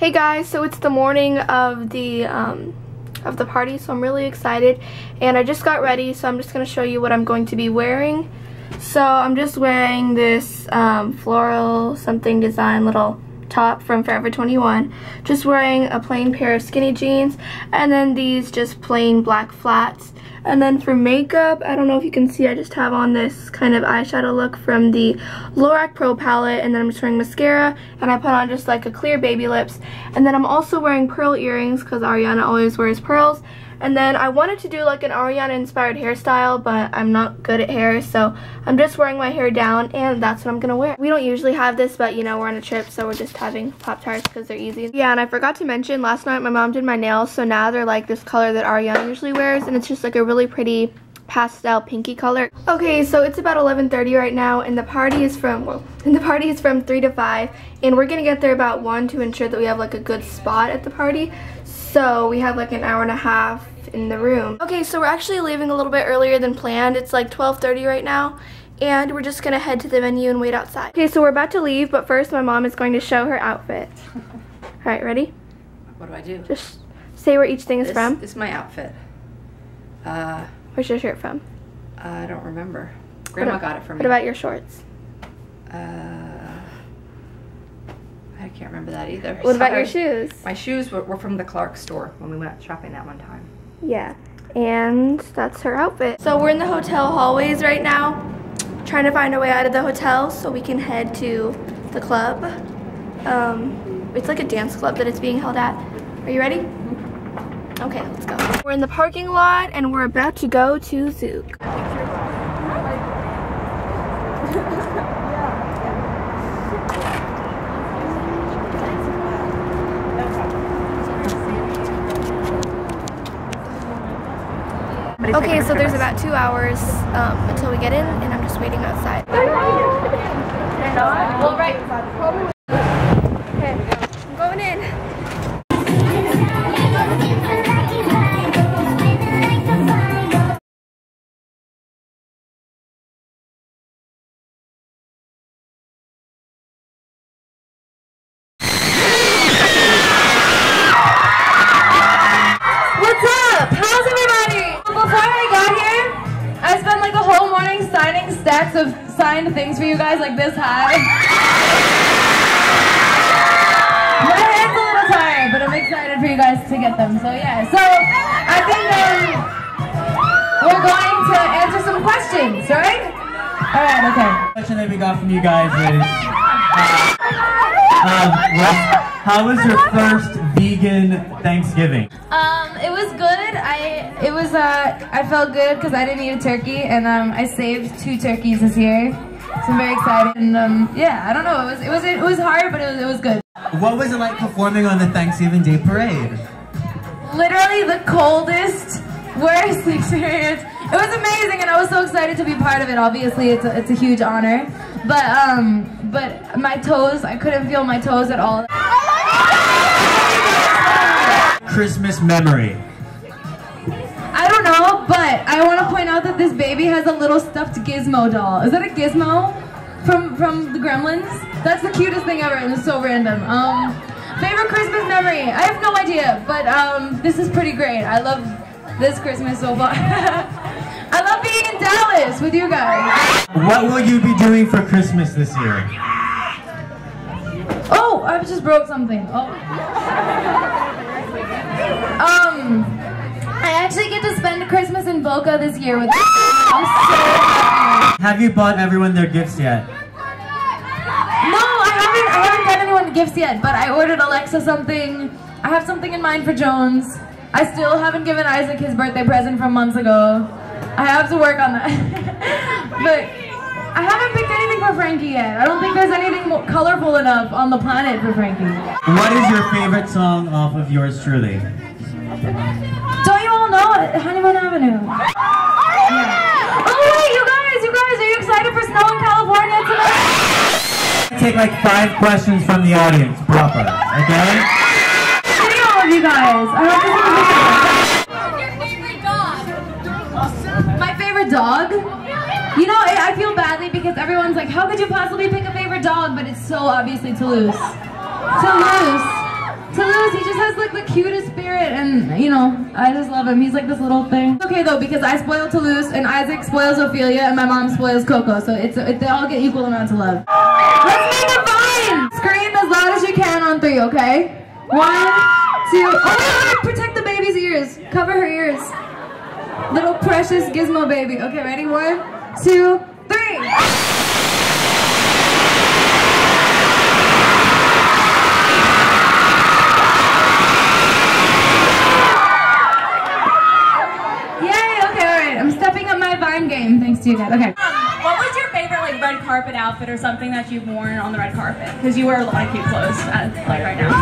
Hey guys, so it's the morning of the party, so I'm really excited, and I just got ready, so I'm just going to show you what I'm going to be wearing. So I'm just wearing this floral something design little top from Forever 21, just wearing a plain pair of skinny jeans, and then these just plain black flats. And then for makeup, I don't know if you can see, I just have on this kind of eyeshadow look from the Lorac Pro palette, and then I'm just wearing mascara, and I put on just like a clear baby lips. And then I'm also wearing pearl earrings because Ariana always wears pearls. And then I wanted to do like an Ariana inspired hairstyle, but I'm not good at hair, so I'm just wearing my hair down, and that's what I'm gonna wear. We don't usually have this, but you know, we're on a trip, so we're just having Pop-Tarts because they're easy. Yeah, and I forgot to mention, last night my mom did my nails, so now they're like this color that Ariana usually wears, and it's just like a really pretty pastel pinky color. Okay, so it's about 11:30 right now, and the party is from 3 to 5, and we're gonna get there about 1 to ensure that we have like a good spot at the party. So we have like an hour and a half in the room. Okay, so we're actually leaving a little bit earlier than planned. It's like 12:30 right now, and we're just gonna head to the venue and wait outside. Okay, so we're about to leave, but first my mom is going to show her outfit. All right, ready? What do I do? Just say where each thing is from. This is my outfit. Where's your shirt from? I don't remember. Grandma got it for me. What about your shorts? I can't remember that either. What about your shoes? My shoes were from the Clark store when we went shopping that one time. Yeah, and that's her outfit. So we're in the hotel hallways right now, trying to find a way out of the hotel so we can head to the club. It's like a dance club that it's being held at. Are you ready? Okay, let's go. We're in the parking lot and we're about to go to Zook. Okay, so there's about 2 hours until we get in, and I'm just waiting outside. Well, right. Okay, I'm going in. Stacks of signed things for you guys like this high. My hand's a little tired, but I'm excited for you guys to get them. So yeah, so I think we're going to answer some questions, right? Alright, okay. The question that we got from you guys is, how was your first vegan Thanksgiving? It was good. I felt good because I didn't eat a turkey, and I saved 2 turkeys this year, so I'm very excited. And yeah, I don't know. It was hard, but it was good. What was it like performing on the Thanksgiving Day Parade? Literally the coldest, worst experience. It was amazing, and I was so excited to be part of it. Obviously, it's a huge honor, but my toes, I couldn't feel my toes at all. Christmas memory. I don't know, but I want to point out that this baby has a little stuffed Gizmo doll. Is that a Gizmo from the Gremlins? That's the cutest thing ever, and it's so random. Favorite Christmas memory? I have no idea, but this is pretty great. I love this Christmas so far. I love being in Dallas with you guys. What will you be doing for Christmas this year? Oh, I just broke something. Oh. I actually get to spend Christmas in Boca this year with I'm so happy. Have you bought everyone their gifts yet? No, I haven't got anyone gifts yet, but I ordered Alexa something. I have something in mind for Jones. I still haven't given Isaac his birthday present from months ago. I have to work on that. But I haven't picked anything for Frankie yet. I don't think there's anything more colorful enough on the planet for Frankie. What is your favorite song off of yours truly? Don't you all know it? Honeymoon Avenue. Yeah. Oh wait, you guys, are you excited for snow in California tonight? Take like 5 questions from the audience, proper, okay? Video of you guys. I have to see the video. Your favorite dog? My favorite dog? You know, I feel badly because everyone's like, how could you possibly pick a favorite dog? But it's so obviously Toulouse. Toulouse has like the cutest spirit, and you know, I just love him. He's like this little thing. Okay though, because I spoil Toulouse, and Isaac spoils Ophelia, and my mom spoils Coco, so they all get equal amounts of love. Let's make it fun! Scream as loud as you can on 3, okay? 1, 2, oh, protect the baby's ears. Cover her ears. Little precious gizmo baby. Okay, ready? 1, 2, 3. Game, thanks to you guys. Okay. What was your favorite like red carpet outfit or something that you've worn on the red carpet? Because you wear a lot of cute clothes like right now.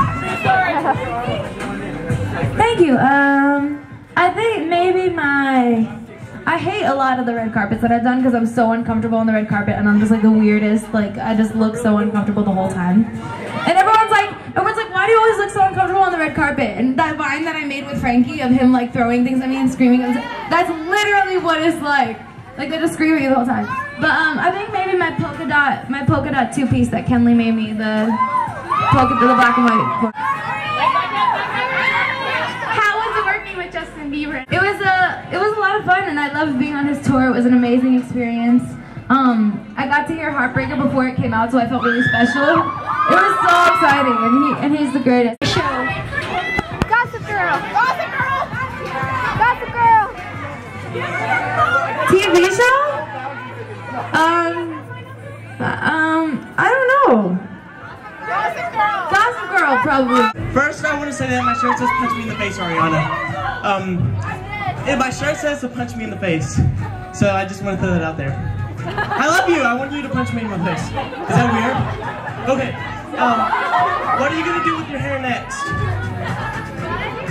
Thank you. I think maybe I hate a lot of the red carpets that I've done because I'm so uncomfortable on the red carpet, and I'm just like the weirdest. Like I just look so uncomfortable the whole time. And everyone's like, why do you always look so uncomfortable on the red carpet? And that vine that I made with Frankie of him like throwing things at me and screaming, that's literally what it's like. Like they just scream at you the whole time. But I think maybe my polka dot 2-piece that Kenley made me, the black and white. How was it working with Justin Bieber? It was a lot of fun, and I loved being on his tour. It was an amazing experience. I got to hear Heartbreaker before it came out, so I felt really special. It was so exciting, and he's the greatest. Gossip Girl! Gossip Girl! Gossip Girl! TV show? I don't know. Gossip Girl! Gossip Girl, probably. First, I want to say that my shirt says "Punch me in the face, Ariana." And my shirt says to punch me in the face, so I just want to throw that out there. I love you. I want you to punch me in my face. Is that weird? Okay. What are you gonna do with your hair next?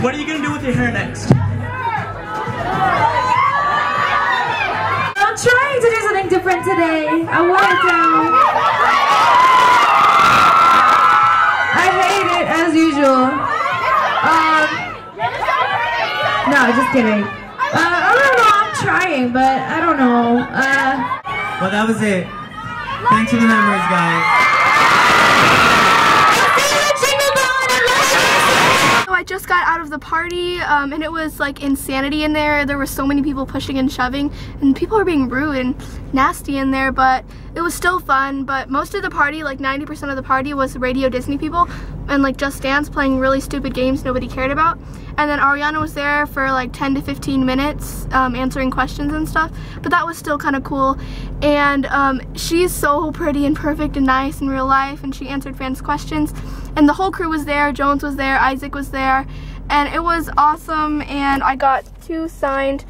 What are you gonna do with your hair next? I'm trying to do something different today. I want it down. I hate it as usual. No, just kidding. I don't know. I'm trying, but I don't know. Well, that was it. Thanks for the memories, guys. So I just got out of the party, and it was like insanity in there. There were so many people pushing and shoving, and people were being rude and nasty in there, but it was still fun. But most of the party, like 90% of the party, was Radio Disney people and like Just Dance playing really stupid games nobody cared about. And then Ariana was there for like 10 to 15 minutes answering questions and stuff, but that was still kind of cool. And she's so pretty and perfect and nice in real life, and she answered fans' questions. And the whole crew was there. Jones was there, Isaac was there, and it was awesome. And I got 2 signed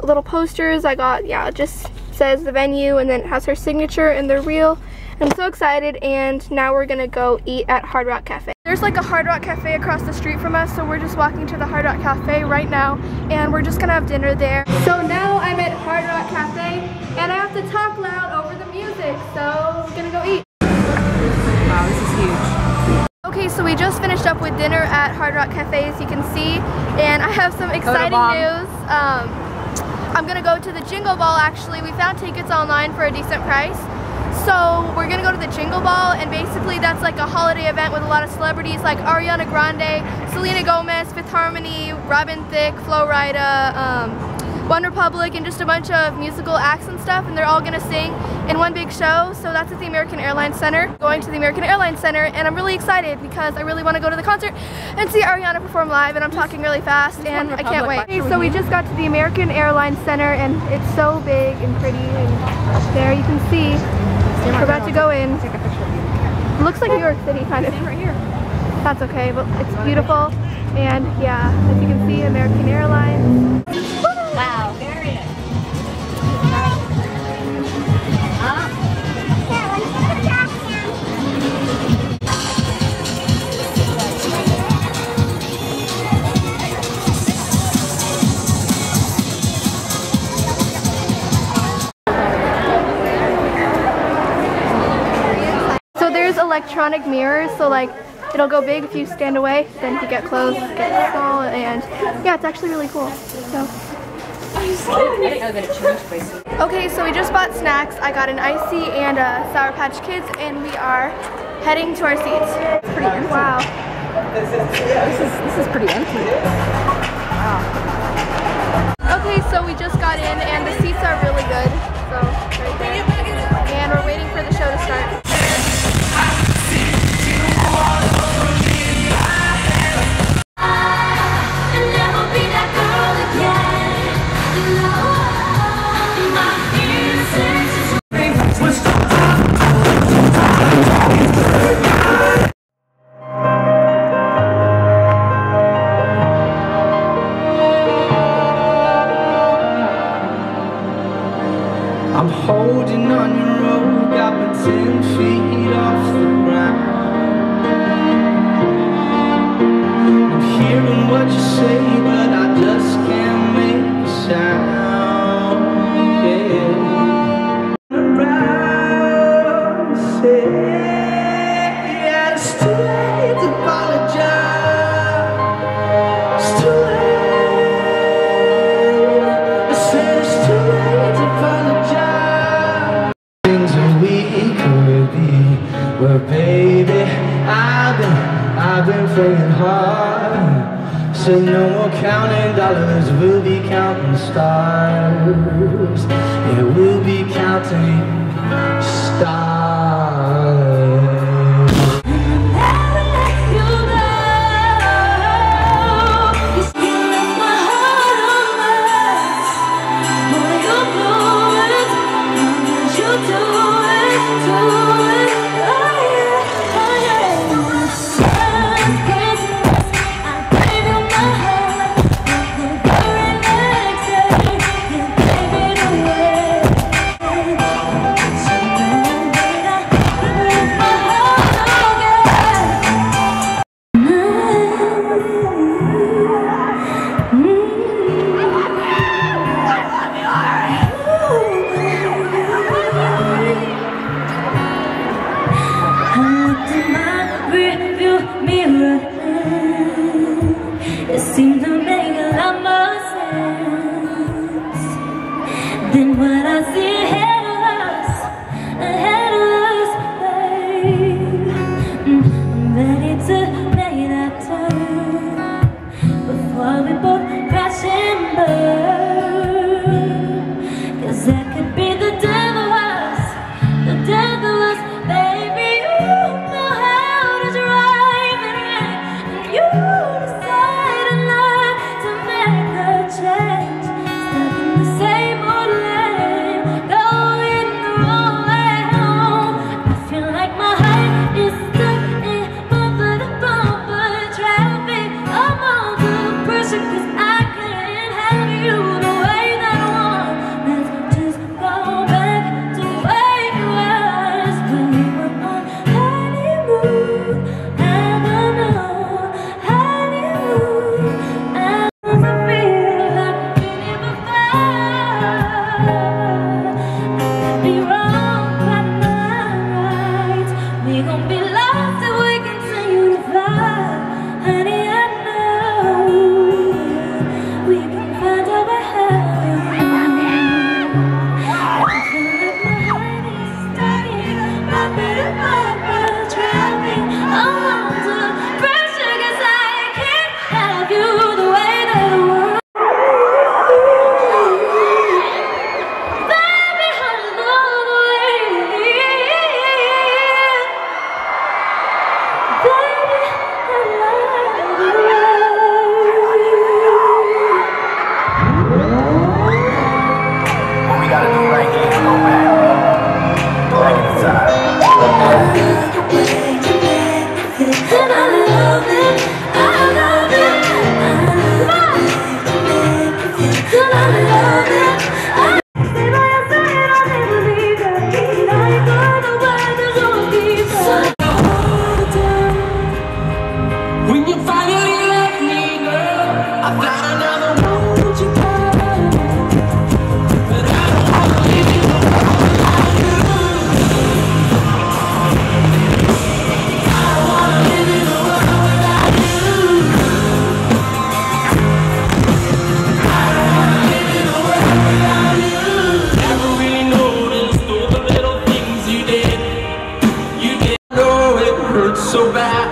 little posters. I got, yeah, it just says the venue, and then it has her signature, and they're real. I'm so excited, and now we're gonna go eat at Hard Rock Cafe. There's like a Hard Rock Cafe across the street from us, so we're just walking to the Hard Rock Cafe right now, and we're just gonna have dinner there. So now I'm at Hard Rock Cafe, and I have to talk loud over the music, so we're gonna go eat. Wow, this is huge. Okay, so we just finished up with dinner at Hard Rock Cafe, as you can see, and I have some exciting news. I'm gonna go to the Jingle Ball. Actually, we found tickets online for a decent price. So we're gonna go to the Jingle Ball, and basically that's like a holiday event with a lot of celebrities like Ariana Grande, Selena Gomez, Fifth Harmony, Robin Thicke, Flo Rida, One Republic, and just a bunch of musical acts and stuff, and they're all gonna sing in one big show. So that's at the American Airlines Center. Going to the American Airlines Center, and I'm really excited because I really want to go to the concert and see Ariana perform live, and I'm talking really fast, and I can't wait. Okay, so we just got to the American Airlines Center, and it's so big and pretty, and there you can see. We're about to go in. It looks like New York City, kind of. Right here. That's okay, but it's beautiful. And yeah, as you can see, American Airlines. Wow. There it is. So there's electronic mirrors, so like it'll go big if you stand away, then if you get close, it gets small, and yeah, it's actually really cool. So. Okay, so we just bought snacks. I got an icy and a Sour Patch Kids, and we are heading to our seats. It's pretty empty. Wow. This is pretty empty. Wow. Okay, so we just got in and the seats are really good. So, right there. And we're waiting for the show to start. I'm holding on your rope, got me 10 feet off the ground. I'm hearing what you say, but I just can't make a sound. Yeah. Around, say, yeah, it's too late to apologize. It's too late. I said it's too late to apologize. Things that we could be, well, baby, I've been praying hard. Said no more counting dollars, we'll be counting stars. Yeah, we'll be counting stars. It seemed to make a lot more sense than what I see ahead of us, babe. I'm ready to make that turn before we both crash and burn. 'Cause that could be the death of us, baby. You know how to drive it right, and you decided not to make a change. Stuck in the same old lane, going the wrong way home. I feel like my heart is stuck in bumper-to-bumper traffic. I'm under pressure 'cause I can't have you the way that I want. Let's just go back to the way it was when we were on honeymoon. I don't know, honeymoon. I don't feel like we never felt. I could be wrong, but not right. We gon' be lost if we continue to fly. Honey, I know we can find our way home. I feel like my heart is stuck in bumper-to-bumper traffic. I'm under pressure 'cause I can't have you the way that I want. Baby, I know the way. Baby, I love the way. What we gotta do right here is go back. Back inside. And I love it, I love it, I love it. Stay by your side, I'll never leave you. I ain't gonna work, 'cause you'll keep us. When you finally left me, girl, I found another road to go. But I don't wanna leave you alone. I don't wanna live in a world without you. I don't wanna live in a world without you. Never really noticed all the little things you did. You did. I know it hurts so bad.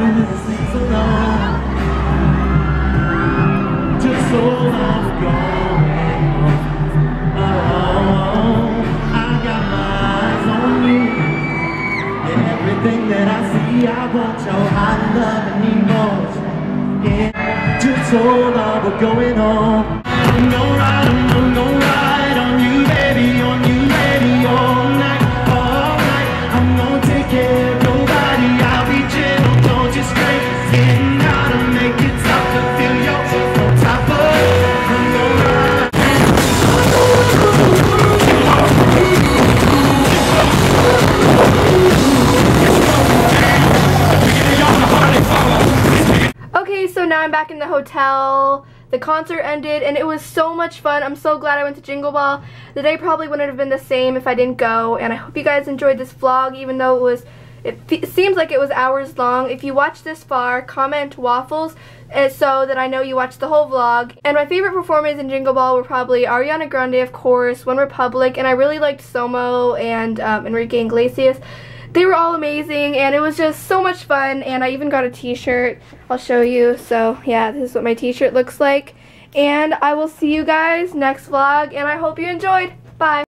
through the season long. Just so long going on. Oh, I got my eyes on you. Everything that I see, I want your hot love and emotion. Yeah, just so long we're going on. No ride, no ride on you, baby, all night, all night. I'm gonna take care of nobody. I'll be gentle, don't you stray. Getting how to make it tough to feel your on top of. I'm gonna ride. Okay, so now I'm back in the hotel. The concert ended and it was so much fun. I'm so glad I went to Jingle Ball. The day probably wouldn't have been the same if I didn't go, and I hope you guys enjoyed this vlog, even though it seems like it was hours long. If you watched this far, comment waffles so that I know you watched the whole vlog. And my favorite performers in Jingle Ball were probably Ariana Grande, of course, One Republic, and I really liked Somo and Enrique Iglesias. They were all amazing, and it was just so much fun, and I even got a t-shirt. I'll show you. So yeah, this is what my t-shirt looks like, and I will see you guys next vlog, and I hope you enjoyed. Bye.